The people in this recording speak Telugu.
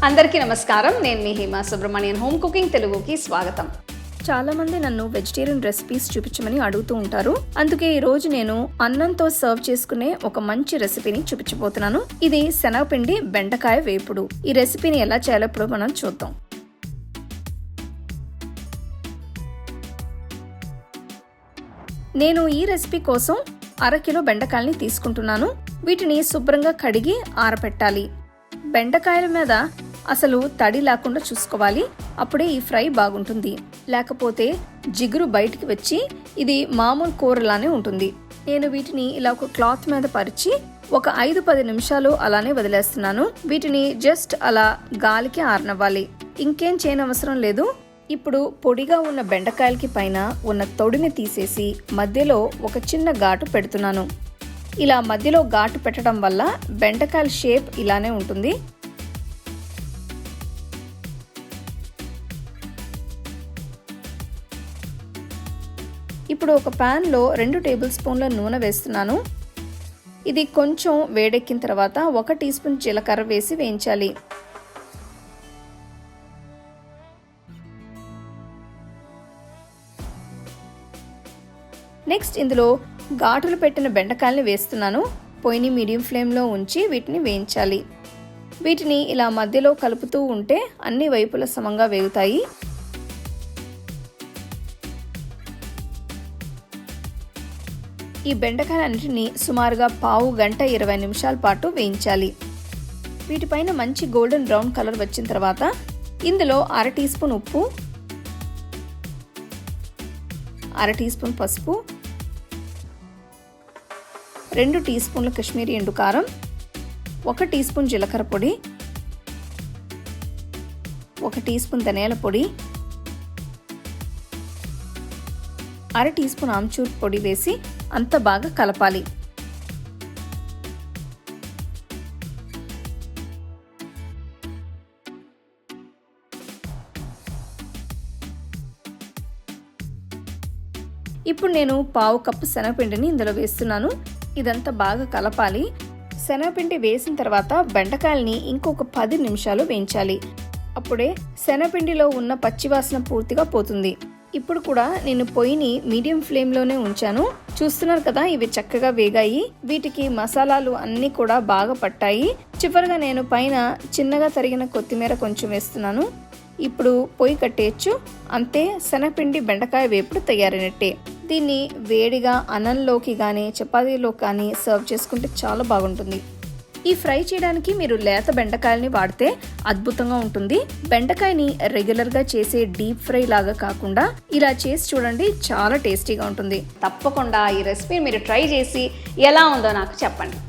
అందరికీ నమస్కారం. నేను మీ హిమా సుబ్రహ్మణ్యన్. హోమ్ కుకింగ్ తెలుగుకి స్వాగతం. చాలా మంది నన్ను వెజిటేరియన్ రెసిపీస్ చూపించమని అడుగుతూ ఉంటారు. అందుకే ఈ రోజు నేను అన్నంతో సర్వ్ చేసుకునే ఒక మంచి రెసిపీని చూపించబోతున్నాను. ఇది శనగపిండి బెండకాయ వేపుడు. ఈ రెసిపీని ఎలా చేయాలో ఇప్పుడు మనం చూద్దాం. నేను ఈ రెసిపీ కోసం 1/2 కిలో బెండకాయల్ని తీసుకుంటున్నాను. వీటిని శుభ్రంగా కడిగి ఆరబెట్టాలి. బెండకాయల మీద అసలు తడి లేకుండా చూసుకోవాలి. అప్పుడే ఈ ఫ్రై బాగుంటుంది. లేకపోతే జిగురు బయటికి వచ్చి ఇది మామూలు కూరలానే ఉంటుంది. నేను వీటిని ఇలా ఒక క్లాత్ మీద పరిచి ఒక 5-10 నిమిషాలు అలానే వదిలేస్తున్నాను. వీటిని జస్ట్ అలా గాలికి ఆరనివ్వాలి. ఇంకేం చేయనవసరం లేదు. ఇప్పుడు పొడిగా ఉన్న బెండకాయలకి పైన ఉన్న తొడిని తీసేసి మధ్యలో ఒక చిన్న ఘాటు పెడుతున్నాను. ఇలా మధ్యలో ఘాటు పెట్టడం వల్ల బెండకాయల షేప్ ఇలానే ఉంటుంది. ఇప్పుడు ఒక ప్యాన్లో 2 టేబుల్ స్పూన్ల నూనె వేస్తున్నాను. ఇది కొంచెం వేడెక్కిన తర్వాత 1 టీ స్పూన్ జీలకర్ర వేసి వేయించాలి. నెక్స్ట్ ఇందులో ఘాటులు పెట్టిన బెండకాయల్ని వేస్తున్నాను. పొయ్యిని మీడియం ఫ్లేమ్లో ఉంచి వీటిని వేయించాలి. వీటిని ఇలా మధ్యలో కలుపుతూ ఉంటే అన్ని వైపుల సమంగా వేగుతాయి. ఈ బెండకాయలన్నింటినీ సుమారుగా పావు గంట 20 నిమిషాల పాటు వేయించాలి. వీటిపైన మంచి గోల్డెన్ బ్రౌన్ కలర్ వచ్చిన తర్వాత ఇందులో 1/2 టీ స్పూన్ ఉప్పు, 1/2 టీ స్పూన్ పసుపు, 2 టీ స్పూన్ల కాశ్మీరీ ఎండు కారం, 1 టీ స్పూన్ జీలకర్ర పొడి, 1 టీ స్పూన్ ధనియాల పొడి, 1/2 టీ స్పూన్ ఆమ్చూర్ పొడి వేసి అంత బాగా కలపాలి. ఇప్పుడు నేను పావు కప్పు శనగపిండిని ఇందులో వేస్తున్నాను. ఇదంతా బాగా కలపాలి. శనగపిండి వేసిన తర్వాత బెండకాయల్ని ఇంకొక 10 నిమిషాలు వేయించాలి. అప్పుడే శనగపిండిలో ఉన్న పచ్చివాసన పూర్తిగా పోతుంది. ఇప్పుడు కూడా నేను పొయ్యిని మీడియం ఫ్లేమ్లోనే ఉంచాను. చూస్తున్నారు కదా, ఇవి చక్కగా వేగాయి. వీటికి మసాలాలు అన్నీ కూడా బాగా పట్టాయి. చివరిగా నేను పైన చిన్నగా తరిగిన కొత్తిమీర కొంచెం వేస్తున్నాను. ఇప్పుడు పొయ్యి కట్టేయచ్చు. అంతే, శనగపిండి బెండకాయ వేపుడు తయారైనట్టే. దీన్ని వేడిగా అన్నంలోకి కానీ చపాతీలో కానీ సర్వ్ చేసుకుంటే చాలా బాగుంటుంది. ఈ ఫ్రై చేయడానికి మీరు లేత బెండకాయల్ని వాడితే అద్భుతంగా ఉంటుంది. బెండకాయని రెగ్యులర్గా చేసే డీప్ ఫ్రై లాగా కాకుండా ఇలా చేసి చూడండి, చాలా టేస్టీగా ఉంటుంది. తప్పకుండా ఈ రెసిపీ మీరు ట్రై చేసి ఎలా ఉందో నాకు చెప్పండి.